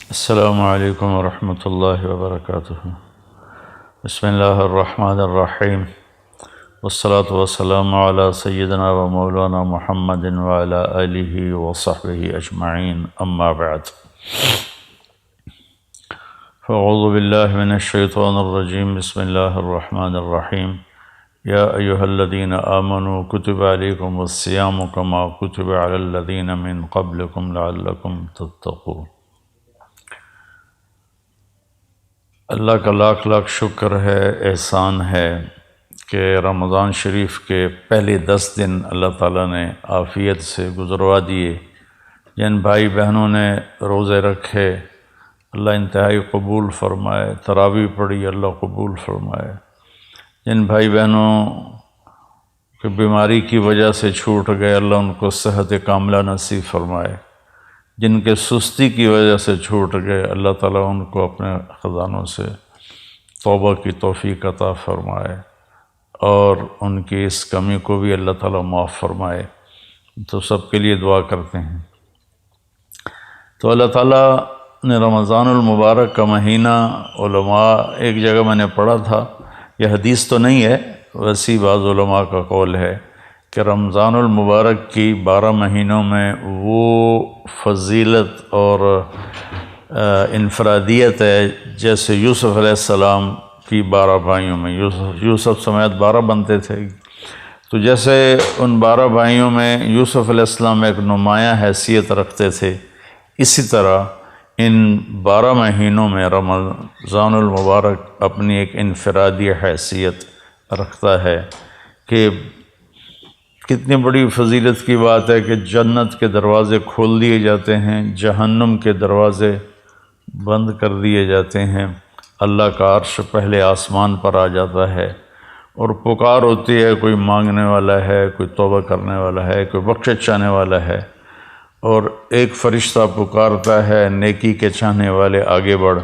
السلام علیکم ورحمۃ اللہ وبرکاتہ۔ بسم اللہ الرحمن الرحیم، والصلاة والسلام علی سیدنا و مولانا محمد وعلی آلہ وصحبہ اجمعین، اما بعد۔ فاعوذ باللہ من الشیطان الرجیم، بسم اللہ الرحمن الرحیم۔ یا ایہا الذین آمنوا کتب علیکم الصیام کما کتب علی الذین من قبلکم لعلکم تتقون۔ اللہ کا لاکھ لاکھ شکر ہے، احسان ہے کہ رمضان شریف کے پہلے 10 دن اللہ تعالیٰ نے عافیت سے گزروا دیے۔ جن بھائی بہنوں نے روزے رکھے اللہ انتہائی قبول فرمائے، تراویح پڑھی اللہ قبول فرمائے۔ جن بھائی بہنوں کی بیماری کی وجہ سے چھوٹ گئے اللہ ان کو صحت کاملہ نصیب فرمائے۔ جن کے سستی کی وجہ سے چھوٹ گئے اللہ تعالیٰ ان کو اپنے خزانوں سے توبہ کی توفیق عطا فرمائے اور ان کی اس کمی کو بھی اللہ تعالیٰ معاف فرمائے۔ تو سب کے لیے دعا کرتے ہیں۔ تو اللہ تعالیٰ نے رمضان المبارک کا مہینہ، علماء ایک جگہ میں نے پڑھا تھا، یہ حدیث تو نہیں ہے، ویسی بعض علماء کا قول ہے کہ رمضان المبارک کی 12 مہینوں میں وہ فضیلت اور انفرادیت ہے جیسے یوسف علیہ السلام کی 12 بھائیوں میں، یوسف سمیت 12 بنتے تھے، تو جیسے ان 12 بھائیوں میں یوسف علیہ السلام ایک نمایاں حیثیت رکھتے تھے، اسی طرح ان 12 مہینوں میں رمضان المبارک اپنی ایک انفرادی حیثیت رکھتا ہے کہ کتنی بڑی فضیلت کی بات ہے کہ جنت کے دروازے کھول دیے جاتے ہیں، جہنم کے دروازے بند کر دیے جاتے ہیں، اللہ کا عرش پہلے آسمان پر آ جاتا ہے اور پکار ہوتی ہے، کوئی مانگنے والا ہے، کوئی توبہ کرنے والا ہے، کوئی بخشش چاہنے والا ہے، اور ایک فرشتہ پکارتا ہے نیکی کے چاہنے والے آگے بڑھ،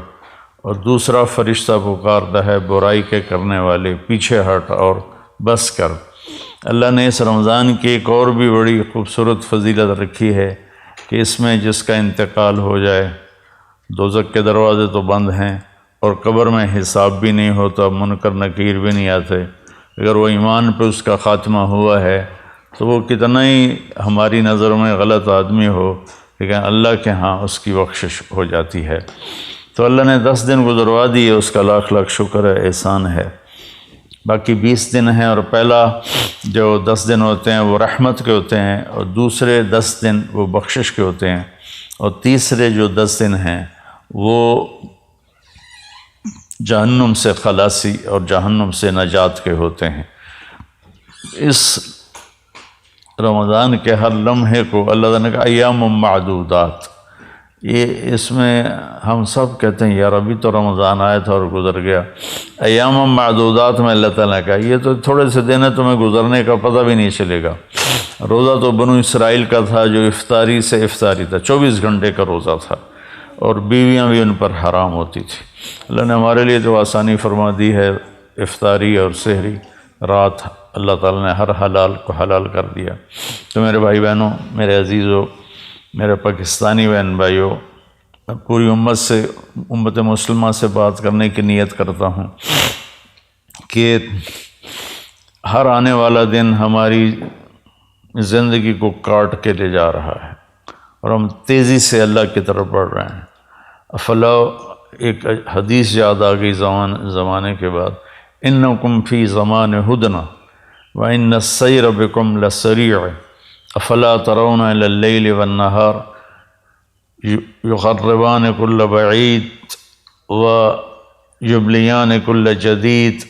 اور دوسرا فرشتہ پکارتا ہے برائی کے کرنے والے پیچھے ہٹ اور بس کر۔ اللہ نے اس رمضان کی ایک اور بھی بڑی خوبصورت فضیلت رکھی ہے کہ اس میں جس کا انتقال ہو جائے، دوزخ کے دروازے تو بند ہیں اور قبر میں حساب بھی نہیں ہوتا، منکر نکیر بھی نہیں آتے، اگر وہ ایمان پہ اس کا خاتمہ ہوا ہے تو وہ کتنا ہی ہماری نظر میں غلط آدمی ہو لیکن اللہ کے ہاں اس کی بخشش ہو جاتی ہے۔ تو اللہ نے 10 دن گزروا دیے، اس کا لاکھ لاکھ شکر ہے، احسان ہے۔ باقی 20 دن ہیں، اور پہلا جو 10 دن ہوتے ہیں وہ رحمت کے ہوتے ہیں، اور دوسرے 10 دن وہ بخشش کے ہوتے ہیں، اور تیسرے جو 10 دن ہیں وہ جہنم سے خلاصی اور جہنم سے نجات کے ہوتے ہیں۔ اس رمضان کے ہر لمحے کو اللہ تعالیٰ نے کہا ایام معدودات، یہ اس میں ہم سب کہتے ہیں یار ابھی تو رمضان آیا تھا اور گزر گیا، ایام معدودات میں اللہ تعالیٰ نے کہا یہ تو تھوڑے سے دن ہے، تمہیں گزرنے کا پتہ بھی نہیں چلے گا۔ روزہ تو بنو اسرائیل کا تھا جو افطاری سے افطاری تھا، 24 گھنٹے کا روزہ تھا، اور بیویاں بھی ان پر حرام ہوتی تھی۔ اللہ نے ہمارے لیے تو آسانی فرما دی ہے، افطاری اور سحری رات اللہ تعالیٰ نے ہر حلال کو حلال کر دیا۔ تو میرے بھائی بہنوں، میرے عزیزوں، میرے پاکستانی بہن بھائیوں، میں پوری امت مسلمہ سے بات کرنے کی نیت کرتا ہوں کہ ہر آنے والا دن ہماری زندگی کو کاٹ کے لے جا رہا ہے اور ہم تیزی سے اللہ کی طرف بڑھ رہے ہیں۔ افلا، ایک حدیث یاد آ گئی زمانے کے بعد، انکم فی زمان ہدنا وان السیر بکم لسریع افلا ترون الی اللیل والنہار یقربان کل بعید ویبلیان کل جدید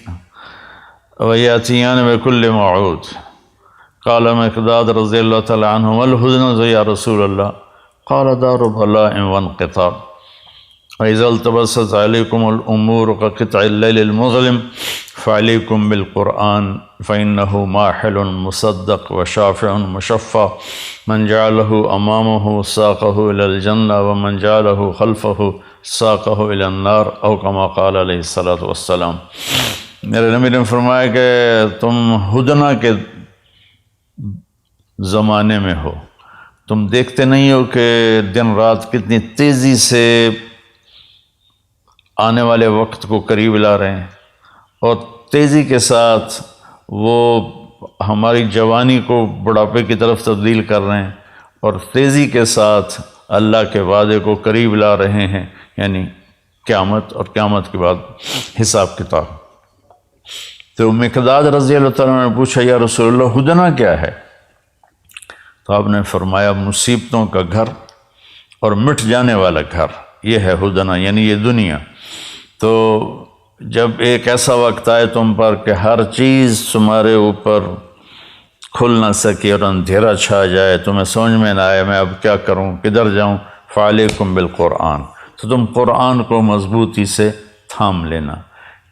ویاتیان بکل موعود۔ قال مقداد رضی اللہ تعالی عنہ والحزن یا رسول اللہ، قال دار بلاء وانقطاع، وإذا التبست عليكم الأمور كقطع الليل المظلم فعليكم بالقرآن فإنه ماحل مصدق وشافع مشفع، من جعله أمامه ساقه إلى الجنة ومن جعله خلفه ساقه إلى النار، أو كما قال عليه الصلاة والسلام۔ میرے نبی نے فرمایا کہ تم ہدنہ کے زمانے میں ہو، تم دیکھتے نہیں ہو کہ دن رات کتنی تیزی سے آنے والے وقت کو قریب لا رہے ہیں، اور تیزی کے ساتھ وہ ہماری جوانی کو بڑھاپے کی طرف تبدیل کر رہے ہیں، اور تیزی کے ساتھ اللہ کے وعدے کو قریب لا رہے ہیں، یعنی قیامت، اور قیامت کے بعد حساب کتاب۔ تو مقداد رضی اللہ تعالیٰ نے پوچھا یا رسول اللہ ہدنہ کیا ہے؟ تو آپ نے فرمایا مصیبتوں کا گھر اور مٹ جانے والا گھر، یہ ہے ہدنہ، یعنی یہ دنیا۔ تو جب ایک ایسا وقت آئے تم پر کہ ہر چیز تمہارے اوپر کھل نہ سکے اور اندھیرا چھا جائے، تمہیں سمجھ میں نہ آئے میں اب کیا کروں، کدھر جاؤں، فعلیکم بالقرآن، تو تم قرآن کو مضبوطی سے تھام لینا،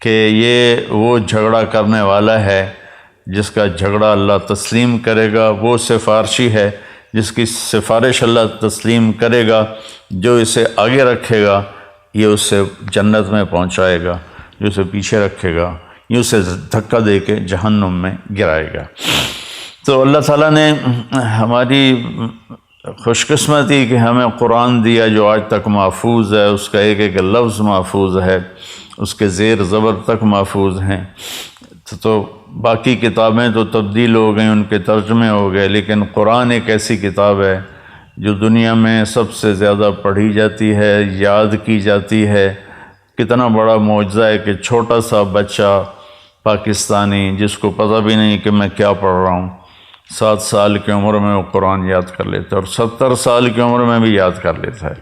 کہ یہ وہ جھگڑا کرنے والا ہے جس کا جھگڑا اللہ تسلیم کرے گا، وہ سفارشی ہے جس کی سفارش اللہ تسلیم کرے گا، جو اسے آگے رکھے گا یہ اسے جنت میں پہنچائے گا، جو اسے پیچھے رکھے گا یہ اسے دھکا دے کے جہنم میں گرائے گا۔ تو اللہ تعالیٰ نے ہماری خوش قسمتی کہ ہمیں قرآن دیا جو آج تک محفوظ ہے، اس کا ایک ایک لفظ محفوظ ہے، اس کے زیر زبر تک محفوظ ہیں۔ تو باقی کتابیں تو تبدیل ہو گئیں، ان کے ترجمے ہو گئے، لیکن قرآن ایک ایسی کتاب ہے جو دنیا میں سب سے زیادہ پڑھی جاتی ہے، یاد کی جاتی ہے۔ کتنا بڑا معجزہ ہے کہ چھوٹا سا بچہ پاکستانی جس کو پتہ بھی نہیں کہ میں کیا پڑھ رہا ہوں، 7 سال کی عمر میں وہ قرآن یاد کر لیتا ہے، اور 70 سال کی عمر میں بھی یاد کر لیتا ہے۔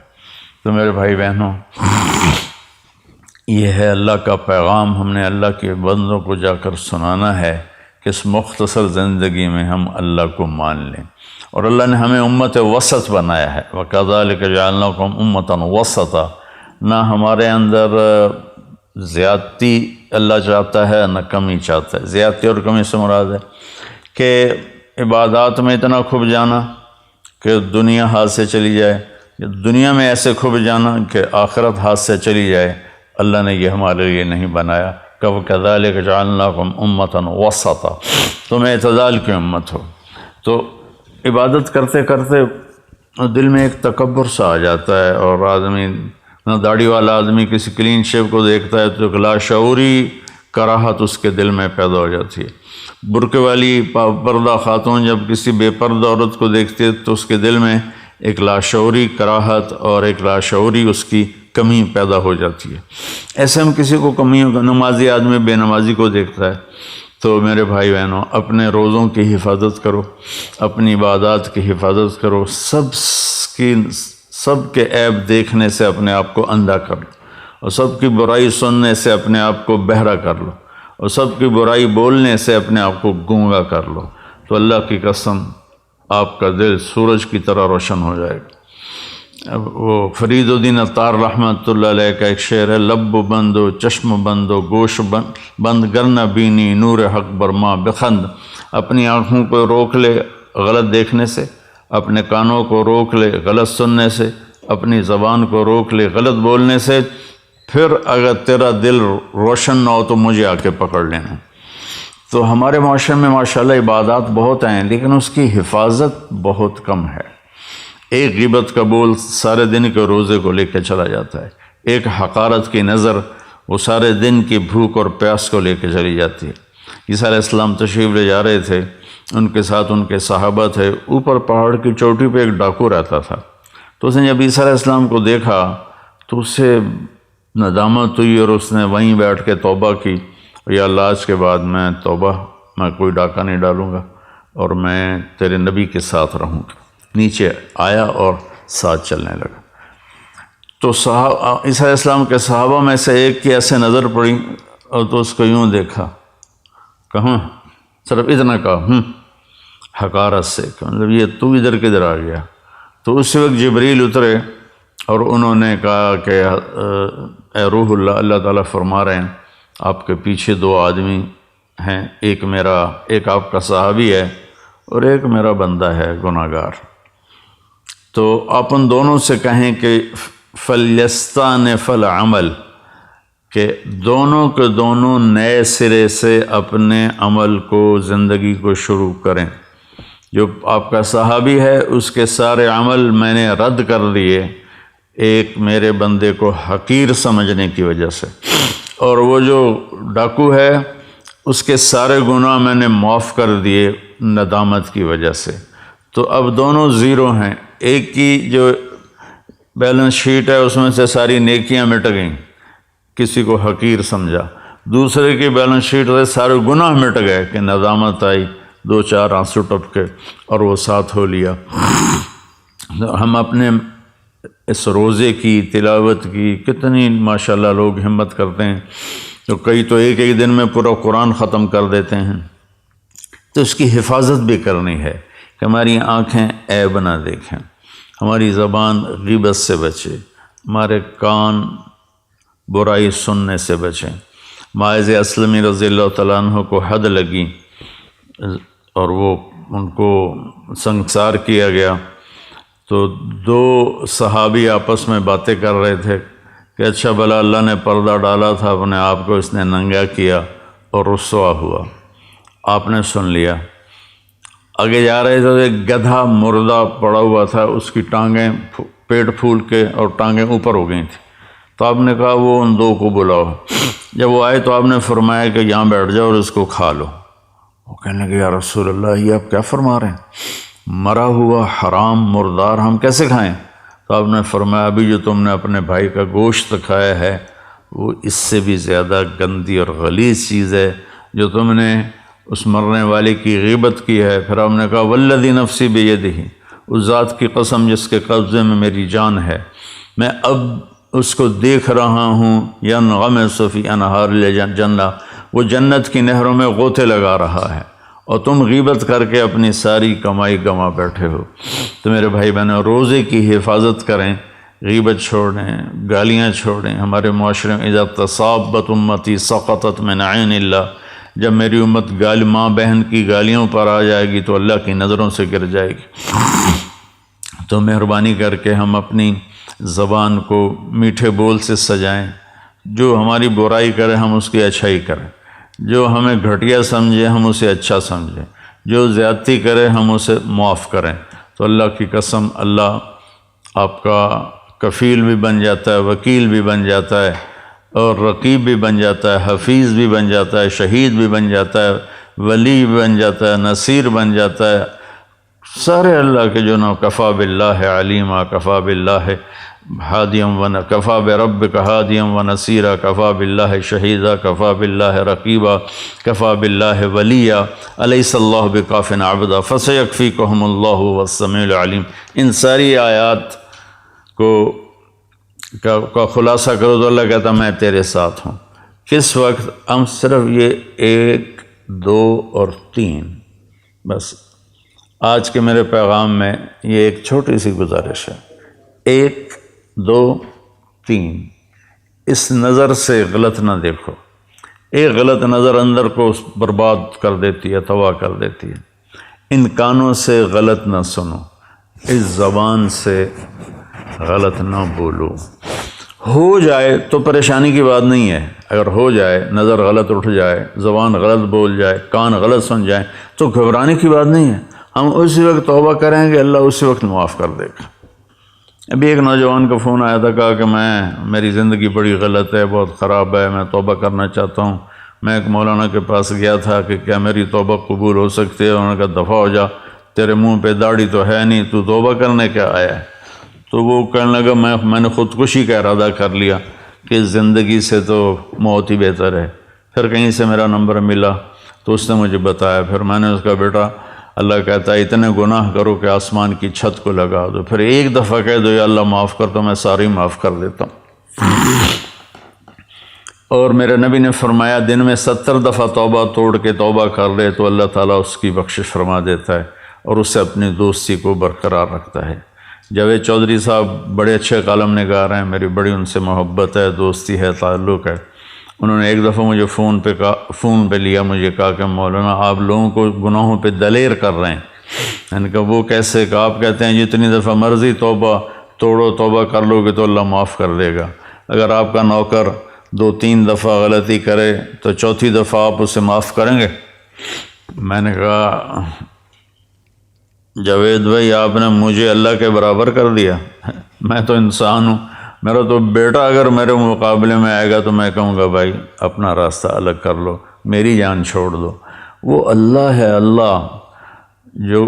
تو میرے بھائی بہنوں، یہ ہے اللہ کا پیغام، ہم نے اللہ کے بندوں کو جا کر سنانا ہے کہ اس مختصر زندگی میں ہم اللہ کو مان لیں۔ اور اللہ نے ہمیں امت وسط بنایا ہے، وَكَذَلِكَ جَعَلْنَاكُمْ أُمَّةً وَسَطًا، نہ ہمارے اندر زیادتی اللہ چاہتا ہے نہ کمی چاہتا ہے۔ زیادتی اور کمی سے مراد ہے کہ عبادات میں اتنا کھب جانا کہ دنیا ہاتھ سے چلی جائے، یا دنیا میں ایسے کھب جانا کہ آخرت ہاتھ سے چلی جائے۔ اللہ نے یہ ہمارے لیے نہیں بنایا۔ وَكَذَلِكَ جَعَلْنَاكُمْ أُمَّةً وَسَطًا، تم اعتدال کی امت ہو۔ تو عبادت کرتے کرتے دل میں ایک تکبر سا آ جاتا ہے، اور آدمی نہ داڑھی والا آدمی کسی کلین شیو کو دیکھتا ہے تو ایک لاشعوری کراہت اس کے دل میں پیدا ہو جاتی ہے۔ برقع والی پردہ خاتون جب کسی بے پردہ عورت کو دیکھتی ہے تو اس کے دل میں ایک لاشعوری کراہت اور ایک لاشعوری اس کی کمی پیدا ہو جاتی ہے۔ ایسے ہم کسی کو کمیوں کا، نمازی آدمی بے نمازی کو دیکھتا ہے۔ تو میرے بھائی بہنوں، اپنے روزوں کی حفاظت کرو، اپنی عبادات کی حفاظت کرو، سب کے عیب دیکھنے سے اپنے آپ کو اندھا کر لو، اور سب کی برائی سننے سے اپنے آپ کو بہرا کر لو، اور سب کی برائی بولنے سے اپنے آپ کو گونگا کر لو، تو اللہ کی قسم آپ کا دل سورج کی طرح روشن ہو جائے گا۔ اب وہ فرید الدین عطار رحمۃ اللہ علیہ کا ایک شعر ہے، لب بند و چشم بند و گوش بند گرنہ بینی نور حق برما بخند، اپنی آنکھوں کو روک لے غلط دیکھنے سے، اپنے کانوں کو روک لے غلط سننے سے، اپنی زبان کو روک لے غلط بولنے سے، پھر اگر تیرا دل روشن نہ ہو تو مجھے آ کے پکڑ لینا۔ تو ہمارے معاشرے میں ماشاءاللہ عبادات بہت ہیں، لیکن اس کی حفاظت بہت کم ہے۔ ایک غیبت کا بول سارے دن کے روزے کو لے کے چلا جاتا ہے، ایک حقارت کی نظر وہ سارے دن کی بھوک اور پیاس کو لے کے چلی جاتی ہے۔ عیسیٰ علیہ السلام تشریف لے جا رہے تھے، ان کے ساتھ ان کے صحابہ تھے، اوپر پہاڑ کی چوٹی پہ ایک ڈاکو رہتا تھا۔ تو اس نے جب عیسیٰ علیہ السلام کو دیکھا تو اسے ندامت ہوئی، اور اس نے وہیں بیٹھ کے توبہ کی، یا اللہ آج کے بعد میں توبہ، میں کوئی ڈاکہ نہیں ڈالوں گا، اور میں تیرے نبی کے ساتھ رہوں گا۔ نیچے آیا اور ساتھ چلنے لگا۔ تو عیسیٰ علیہ السلام کے صحابہ میں سے ایک کی ایسے نظر پڑی، اور تو اس کو یوں دیکھا، کہاں صرف اتنا کہا حقارت سے، مطلب یہ تو ادھر کدھر آ گیا۔ تو اس وقت جبریل اترے اور انہوں نے کہا کہ اے روح اللہ، اللہ تعالیٰ فرما رہے ہیں آپ کے پیچھے 2 آدمی ہیں، ایک آپ کا صحابی ہے اور ایک میرا بندہ ہے گناہگار۔ تو آپ ان دونوں سے کہیں کہ فَلْيَسْتَأْنِفَ الْعَمَلَ، کہ دونوں کے دونوں نئے سرے سے اپنے عمل کو، زندگی کو شروع کریں۔ جو آپ کا صحابی ہے اس کے سارے عمل میں نے رد کر دیے ایک میرے بندے کو حقیر سمجھنے کی وجہ سے، اور وہ جو ڈاکو ہے اس کے سارے گناہ میں نے معاف کر دیے ندامت کی وجہ سے۔ تو اب دونوں زیرو ہیں، ایک کی جو بیلنس شیٹ ہے اس میں سے ساری نیکیاں مٹ گئیں، کسی کو حقیر سمجھا، دوسرے کی بیلنس شیٹ سے سارے گناہ مٹ گئے کہ ندامت آئی، 2-4 آنسو ٹپکے اور وہ ساتھ ہو لیا۔ ہم اپنے اس روزے کی تلاوت کی کتنی ماشاءاللہ لوگ ہمت کرتے ہیں، تو کئی تو ایک دن میں پورا قرآن ختم کر دیتے ہیں۔ تو اس کی حفاظت بھی کرنی ہے کہ ہماری آنکھیں عیب نہ دیکھیں، ہماری زبان غیبت سے بچے، ہمارے کان برائی سننے سے بچیں۔ معاذ اسلمی رضی اللہ تعالیٰ عنہ کو حد لگی اور وہ ان کو سنگسار کیا گیا، تو 2 صحابی آپس میں باتیں کر رہے تھے کہ اچھا بھلا اللہ نے پردہ ڈالا تھا، اپنے آپ کو اس نے ننگا کیا اور رسوا ہوا، آپ نے سن لیا۔ آگے جا رہے تھے تو ایک گدھا مردہ پڑا ہوا تھا، اس کی ٹانگیں پیٹ پھول کے اور ٹانگیں اوپر ہو گئی تھیں، تو آپ نے کہا وہ ان 2 کو بلاؤ۔ جب وہ آئے تو آپ نے فرمایا کہ یہاں بیٹھ جاؤ اور اس کو کھا لو۔ وہ کہنے لگے یا رسول اللہ یہ آپ کیا فرما رہے ہیں، مرا ہوا حرام مردار ہم کیسے کھائیں؟ تو آپ نے فرمایا ابھی جو تم نے اپنے بھائی کا گوشت کھایا ہے وہ اس سے بھی زیادہ گندی اور غلیظ چیز ہے، جو تم نے اس مرنے والے کی غیبت کی ہے۔ پھر آپ نے کہا والذی نفسی بیدہ، اس ذات کی قسم جس کے قبضے میں میری جان ہے، میں اب اس کو دیکھ رہا ہوں ینغمس فی انہار الجنہ، وہ جنت کی نہروں میں غوطے لگا رہا ہے، اور تم غیبت کر کے اپنی ساری کمائی گما بیٹھے ہو۔ تو میرے بھائی بہنوں، روزے کی حفاظت کریں، غیبت چھوڑیں، گالیاں چھوڑیں۔ ہمارے معاشرے میں اذا تصابت امتی سقطت من عین اللہ، جب میری امت ماں بہن کی گالیوں پر آ جائے گی تو اللہ کی نظروں سے گر جائے گی۔ تو مہربانی کر کے ہم اپنی زبان کو میٹھے بول سے سجائیں، جو ہماری برائی کرے ہم اس کی اچھائی کریں، جو ہمیں گھٹیا سمجھے ہم اسے اچھا سمجھیں، جو زیادتی کرے ہم اسے معاف کریں۔ تو اللہ کی قسم اللہ آپ کا کفیل بھی بن جاتا ہے، وکیل بھی بن جاتا ہے، اور رقیب بھی بن جاتا ہے، حفیظ بھی بن جاتا ہے، شہید بھی بن جاتا ہے، ولی بھی بن جاتا ہے، نصیر بن جاتا ہے، سارے اللہ کے جو نام کفا باللہ علیما، کفا باللہ ہادیم و کفا بربک ہادیم و نصیرا، کفا باللہ شہیدا، کفا باللہ رقیبا، کفا باللہ ولیہ، الیس اللہ بکاف عبدا فسیکفیکہم اللہ والسمیع العلیم۔ ان ساری آیات کا خلاصہ کرو تو اللہ کہتا میں تیرے ساتھ ہوں۔ کس وقت؟ ہم صرف یہ 1، 2 اور 3، بس آج کے میرے پیغام میں یہ ایک چھوٹی سی گزارش ہے، 1، 2، 3۔ اس نظر سے غلط نہ دیکھو، ایک غلط نظر اندر کو برباد کر دیتی ہے، تباہ کر دیتی ہے۔ ان کانوں سے غلط نہ سنو، اس زبان سے غلط نہ بولو۔ ہو جائے تو پریشانی کی بات نہیں ہے، اگر ہو جائے، نظر غلط اٹھ جائے، زبان غلط بول جائے، کان غلط سن جائیں تو گھبرانے کی بات نہیں ہے، ہم اسی وقت توبہ کریں گے، اللہ اسی وقت معاف کر دے گا۔ ابھی ایک نوجوان کا فون آیا تھا، کہا کہ میری زندگی بڑی غلط ہے، بہت خراب ہے، میں توبہ کرنا چاہتا ہوں۔ میں ایک مولانا کے پاس گیا تھا کہ کیا میری توبہ قبول ہو سکتی ہے؟ انہوں نے کہا دفع ہو جا، تیرے منہ پہ داڑھی تو ہے نہیں، تو توبہ کرنے کیا آیا ہے؟ تو وہ کہنے لگا میں نے خودکشی کا ارادہ کر لیا کہ زندگی سے تو موت ہی بہتر ہے۔ پھر کہیں سے میرا نمبر ملا تو اس نے مجھے بتایا، پھر میں نے اس کا بیٹا اللہ کہتا ہے اتنے گناہ کرو کہ آسمان کی چھت کو لگا دو، پھر ایک دفعہ کہہ دو یا اللہ معاف کر تو میں ساری معاف کر دیتا ہوں۔ اور میرے نبی نے فرمایا دن میں 70 دفعہ توبہ توڑ کے توبہ کر لے تو اللہ تعالیٰ اس کی بخشش فرما دیتا ہے اور اس سے اپنی دوستی کو برقرار رکھتا ہے۔ جاوید چودھری صاحب بڑے اچھے کالم نگار ہیں، میری بڑی ان سے محبت ہے، دوستی ہے، تعلق ہے۔ انہوں نے ایک دفعہ مجھے فون پہ لیا، مجھے کہا کہ مولانا آپ لوگوں کو گناہوں پہ دلیر کر رہے ہیں۔ میں نے کہا وہ کیسے؟ کہ آپ کہتے ہیں جتنی دفعہ مرضی توبہ توڑو، توبہ کر لو گے تو اللہ معاف کر دے گا۔ اگر آپ کا نوکر 2-3 دفعہ غلطی کرے تو چوتھی دفعہ آپ اسے معاف کریں گے؟ میں نے کہا جاوید بھائی آپ نے مجھے اللہ کے برابر کر دیا، میں تو انسان ہوں، میرا تو بیٹا اگر میرے مقابلے میں آئے گا تو میں کہوں گا بھائی اپنا راستہ الگ کر لو، میری جان چھوڑ دو۔ وہ اللہ ہے، اللہ جو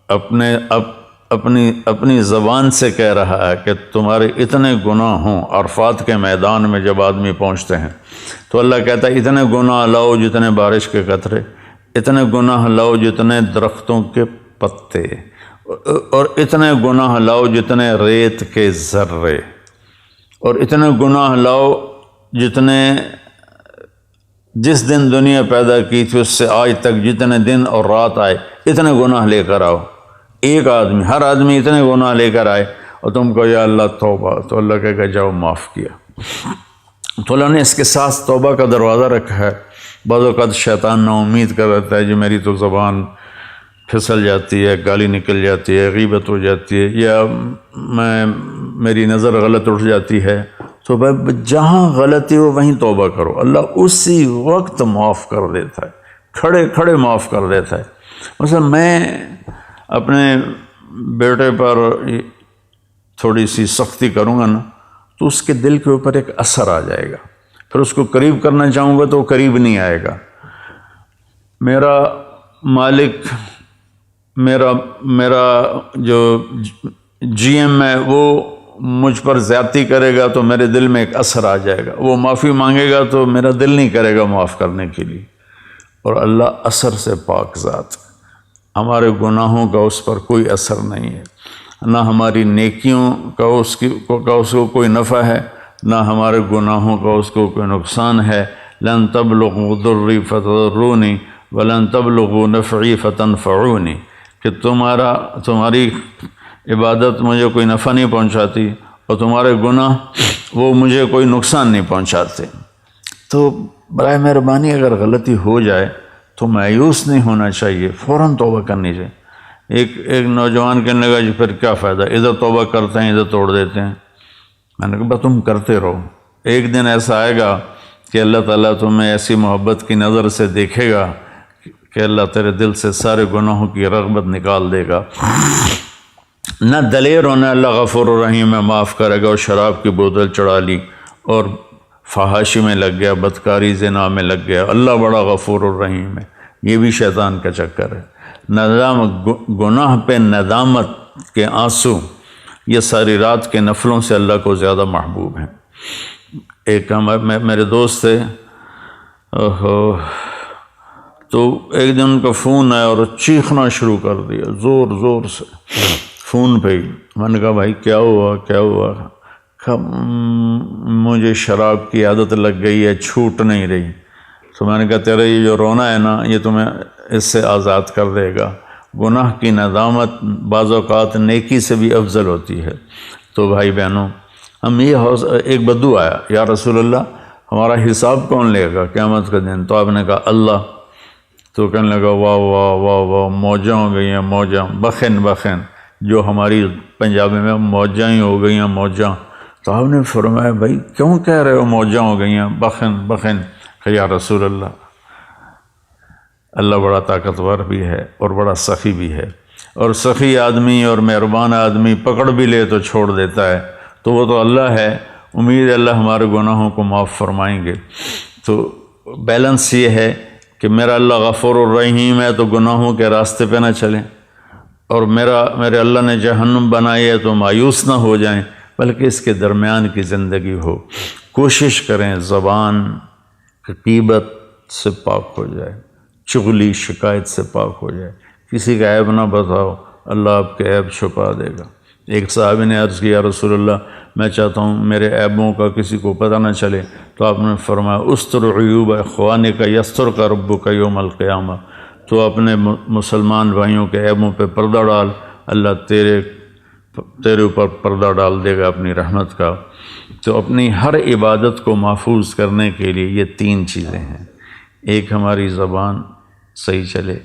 اپنی زبان سے کہہ رہا ہے کہ تمہارے اتنے گناہ ہوں۔ عرفات کے میدان میں جب آدمی پہنچتے ہیں تو اللہ کہتا ہے اتنے گناہ لاؤ جتنے بارش کے قطرے، اتنے گناہ لاؤ جتنے درختوں کے پتے، اور اتنے گناہ لاؤ جتنے ریت کے ذرے، اور اتنے گناہ لاؤ جتنے جس دن دنیا پیدا کی تھی اس سے آج تک جتنے دن اور رات آئے اتنے گناہ لے کر آؤ۔ ایک آدمی، ہر آدمی اتنے گناہ لے کر آئے اور تم کو یا اللہ توبہ، تو اللہ کہے گا جاؤ معاف کیا۔ تو اللہ نے اس کے ساتھ توبہ کا دروازہ رکھا ہے۔ بعض اوقات شیطان نا امید کر رہتا ہے جی میری تو زبان پھسل جاتی ہے، گالی نکل جاتی ہے، غیبت ہو جاتی ہے، یا میری نظر غلط اٹھ جاتی ہے، تو بھائی جہاں غلطی ہو وہیں توبہ کرو، اللہ اسی وقت معاف کر دیتا ہے، کھڑے کھڑے معاف کر دیتا ہے۔ مثلا میں اپنے بیٹے پر تھوڑی سی سختی کروں گا نا تو اس کے دل کے اوپر ایک اثر آ جائے گا، پھر اس کو قریب کرنا چاہوں گا تو وہ قریب نہیں آئے گا۔ میرا مالک، میرا جو جی ایم ہے وہ مجھ پر زیادتی کرے گا تو میرے دل میں ایک اثر آ جائے گا، وہ معافی مانگے گا تو میرا دل نہیں کرے گا معاف کرنے کے لیے۔ اور اللہ اثر سے پاک ذات، ہمارے گناہوں کا اس پر کوئی اثر نہیں ہے، نہ ہماری نیکیوں کا اس کو کوئی نفع ہے، نہ ہمارے گناہوں کا اس کو کوئی نقصان ہے۔ لن تبلغوا ضری فتضرونی ولن تبلغوا نفعی فتنفعونی، کہ تمہاری عبادت مجھے کوئی نفع نہیں پہنچاتی اور تمہارے گناہ وہ مجھے کوئی نقصان نہیں پہنچاتے۔ تو برائے مہربانی اگر غلطی ہو جائے تو مایوس نہیں ہونا چاہیے، فوراً توبہ کرنی چاہیے۔ ایک نوجوان کہنے لگا جی پھر کیا فائدہ، ادھر توبہ کرتے ہیں ادھر توڑ دیتے ہیں۔ میں نے کہا بس تم کرتے رہو، ایک دن ایسا آئے گا کہ اللہ تعالیٰ تمہیں ایسی محبت کی نظر سے دیکھے گا کہ اللہ تیرے دل سے سارے گناہوں کی رغبت نکال دے گا۔ نہ دلیر ہونا، اللہ غفور الرحیم ہے، معاف کرے گا، اور شراب کی بوتل چڑھا لی اور فحاشی میں لگ گیا، بدکاری زنا میں لگ گیا، اللہ بڑا غفور الرحیم ہے، یہ بھی شیطان کا چکر ہے۔ گناہ پہ ندامت کے آنسو یہ ساری رات کے نفلوں سے اللہ کو زیادہ محبوب ہیں۔ ایک میرے دوست تھے، تو ایک دن ان کا فون آیا اور چیخنا شروع کر دیا زور زور سے فون پہ ہی۔ میں نے کہا بھائی کیا ہوا کیا ہوا؟ مجھے شراب کی عادت لگ گئی ہے، چھوٹ نہیں رہی۔ تو میں نے کہا تیرا یہ جو رونا ہے نا یہ تمہیں اس سے آزاد کر دے گا۔ گناہ کی ندامت بعض اوقات نیکی سے بھی افضل ہوتی ہے۔ تو بھائی بہنوں، ہم ایک بدو آیا، یا رسول اللہ ہمارا حساب کون لے گا قیامت کا دن؟ تو آپ نے کہا اللہ۔ تو کہنے لگا واہ واہ واہ واہ، موجاں ہو گئی ہیں موجاں، بخن بخن، جو ہماری پنجابی میں موجاں ہی ہو گئی ہیں موجاں۔ تو آپ نے فرمایا بھائی کیوں کہہ رہے ہو موجاں ہو گئی ہیں بخن بخن؟ کہ یا رسول اللہ بڑا طاقتور بھی ہے اور بڑا سخی بھی ہے، اور سخی آدمی اور مہربان آدمی پکڑ بھی لے تو چھوڑ دیتا ہے، تو وہ تو اللہ ہے، امید ہے اللہ ہمارے گناہوں کو معاف فرمائیں گے۔ تو بیلنس یہ ہے کہ میرا اللہ غفور الرحیم ہے تو گناہوں کے راستے پہ نہ چلیں، اور میرے اللہ نے جہنم بنائی ہے تو مایوس نہ ہو جائیں، بلکہ اس کے درمیان کی زندگی ہو۔ کوشش کریں زبان غیبت سے پاک ہو جائے، چغلی شکایت سے پاک ہو جائے، کسی کا عیب نہ بتاؤ، اللہ آپ کے عیب چھپا دے گا۔ ایک صحابی نے عرض کیا رسول اللہ میں چاہتا ہوں میرے عیبوں کا کسی کو پتہ نہ چلے، تو آپ نے فرمایا استر عیوب اخوانک یسترک ربک یوم القیامہ، تو اپنے مسلمان بھائیوں کے عیبوں پہ پردہ ڈال، اللہ تیرے اوپر پردہ ڈال دے گا اپنی رحمت کا۔ تو اپنی ہر عبادت کو محفوظ کرنے کے لیے یہ 3 چیزیں ہیں، ایک ہماری زبان صحیح چلے،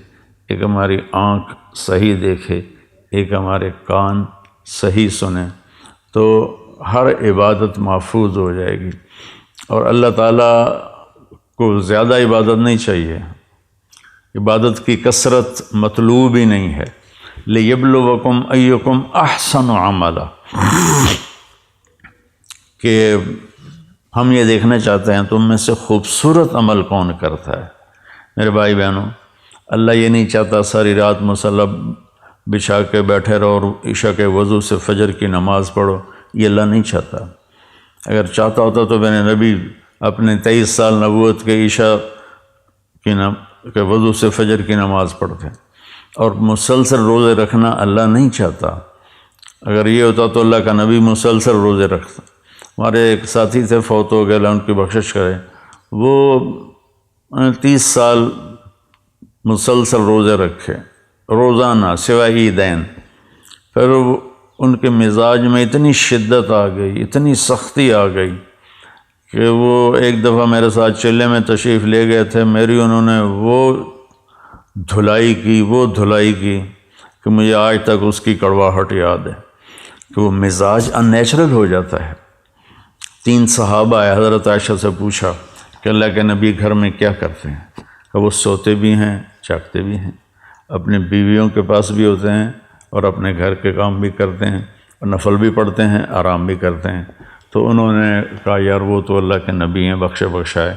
ایک ہماری آنکھ صحیح دیکھے، ایک ہمارے کان صحیح سنیں، تو ہر عبادت محفوظ ہو جائے گی۔ اور اللہ تعالیٰ کو زیادہ عبادت نہیں چاہیے، عبادت کی کثرت مطلوب ہی نہیں ہے۔ لِيَبْلُوَكُمْ أَيُّكُمْ أَحْسَنُ عَمَلًا، کہ ہم یہ دیکھنا چاہتے ہیں تم میں سے خوبصورت عمل کون کرتا ہے۔ میرے بھائی بہنوں، اللہ یہ نہیں چاہتا ساری رات مصلی بچھا کے بیٹھے رہو اور عشاء کے وضو سے فجر کی نماز پڑھو، یہ اللہ نہیں چاہتا۔ اگر چاہتا ہوتا تو میرے نبی اپنے 23 سال نبوت کے عشاء کے وضو سے فجر کی نماز پڑھتے، اور مسلسل روزے رکھنا اللہ نہیں چاہتا۔ اگر یہ ہوتا تو اللہ کا نبی مسلسل روزے رکھتا۔ ہمارے ایک ساتھی تھے، فوت ہو گئے، اللہ ان کی بخشش کرے، وہ 30 سال مسلسل روزے رکھے روزانہ سوائے عیدین۔ پھر ان کے مزاج میں اتنی شدت آ گئی، اتنی سختی آ گئی کہ وہ ایک دفعہ میرے ساتھ چلے میں تشریف لے گئے تھے، میری انہوں نے وہ دھلائی کی کہ مجھے آج تک اس کی کڑواہٹ یاد ہے کہ وہ مزاج ان نیچرل ہو جاتا ہے۔ 3 صحابہ آئے، حضرت عائشہ سے پوچھا کہ اللہ کے نبی گھر میں کیا کرتے ہیں؟ کہ وہ سوتے بھی ہیں، جاگتے بھی ہیں، اپنے بیویوں کے پاس بھی ہوتے ہیں اور اپنے گھر کے کام بھی کرتے ہیں اور نفل بھی پڑھتے ہیں، آرام بھی کرتے ہیں۔ تو انہوں نے کہا یار وہ تو اللہ کے نبی ہیں، بخشائے،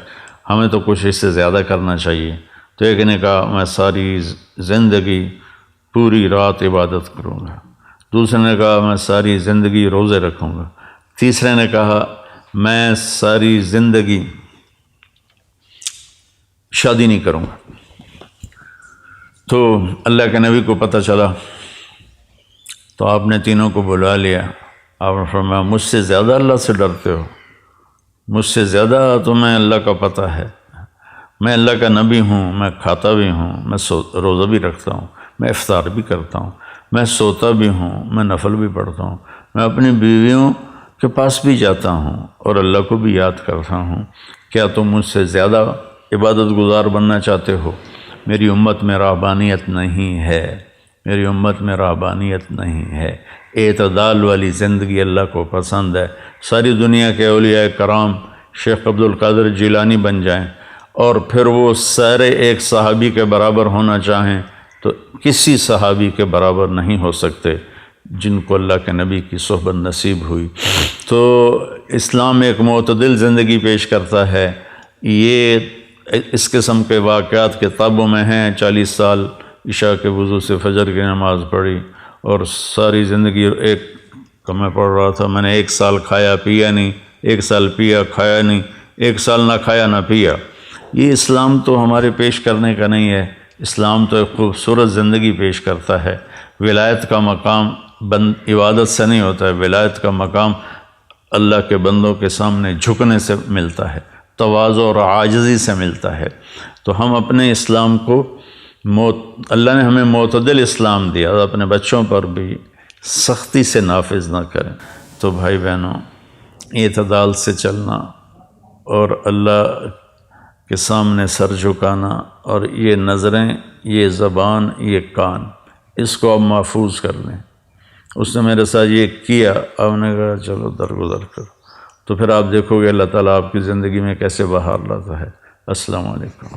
ہمیں تو کچھ اس سے زیادہ کرنا چاہیے۔ تو ایک نے کہا میں ساری زندگی پوری رات عبادت کروں گا، دوسرے نے کہا میں ساری زندگی روزے رکھوں گا، تیسرے نے کہا میں ساری زندگی شادی نہیں کروں گا۔ تو اللہ کے نبی کو پتہ چلا تو آپ نے تینوں کو بلا لیا۔ آپ نے فرمایا مجھ سے زیادہ اللہ سے ڈرتے ہو، مجھ سے زیادہ تمہیں اللہ کا پتہ ہے۔ میں اللہ کا نبی ہوں، میں کھاتا بھی ہوں، میں روزہ بھی رکھتا ہوں، میں افطار بھی کرتا ہوں، میں سوتا بھی ہوں، میں نفل بھی پڑھتا ہوں، میں اپنی بیویوں کے پاس بھی جاتا ہوں اور اللہ کو بھی یاد کرتا ہوں۔ کیا تم مجھ سے زیادہ عبادت گزار بننا چاہتے ہو؟ میری امت میں رہبانیت نہیں ہے، میری امت میں رہبانیت نہیں ہے۔ اعتدال والی زندگی اللہ کو پسند ہے۔ ساری دنیا کے اولیاء کرام شیخ عبد القادر جیلانی بن جائیں اور پھر وہ سارے ایک صحابی کے برابر ہونا چاہیں تو کسی صحابی کے برابر نہیں ہو سکتے جن کو اللہ کے نبی کی صحبت نصیب ہوئی۔ تو اسلام ایک معتدل زندگی پیش کرتا ہے۔ یہ اس قسم کے واقعات کتابوں میں ہیں۔ 40 سال عشاء کے وضو سے فجر کی نماز پڑھی اور ساری زندگی میں پڑھ رہا تھا، میں نے 1 سال کھایا پیا نہیں، 1 سال پیا کھایا نہیں، 1 سال نہ کھایا نہ پیا۔ یہ اسلام تو ہمارے پیش کرنے کا نہیں ہے۔ اسلام تو ایک خوبصورت زندگی پیش کرتا ہے۔ ولایت کا مقام عبادت سے نہیں ہوتا ہے، ولایت کا مقام اللہ کے بندوں کے سامنے جھکنے سے ملتا ہے، تواضع اور عاجزی سے ملتا ہے۔ تو ہم اپنے اسلام کو اللہ نے ہمیں معتدل اسلام دیا، اپنے بچوں پر بھی سختی سے نافذ نہ کریں۔ تو بھائی بہنوں، اعتدال سے چلنا اور اللہ کے سامنے سر جھکانا، اور یہ نظریں، یہ زبان، یہ کان، اس کو آپ محفوظ کر لیں۔ اس نے میرے ساتھ یہ کیا، آپ نے کہا چلو درگزر کرو، تو پھر آپ دیکھو گے اللہ تعالیٰ آپ کی زندگی میں کیسے بہار لاتا ہے۔ السلام علیکم۔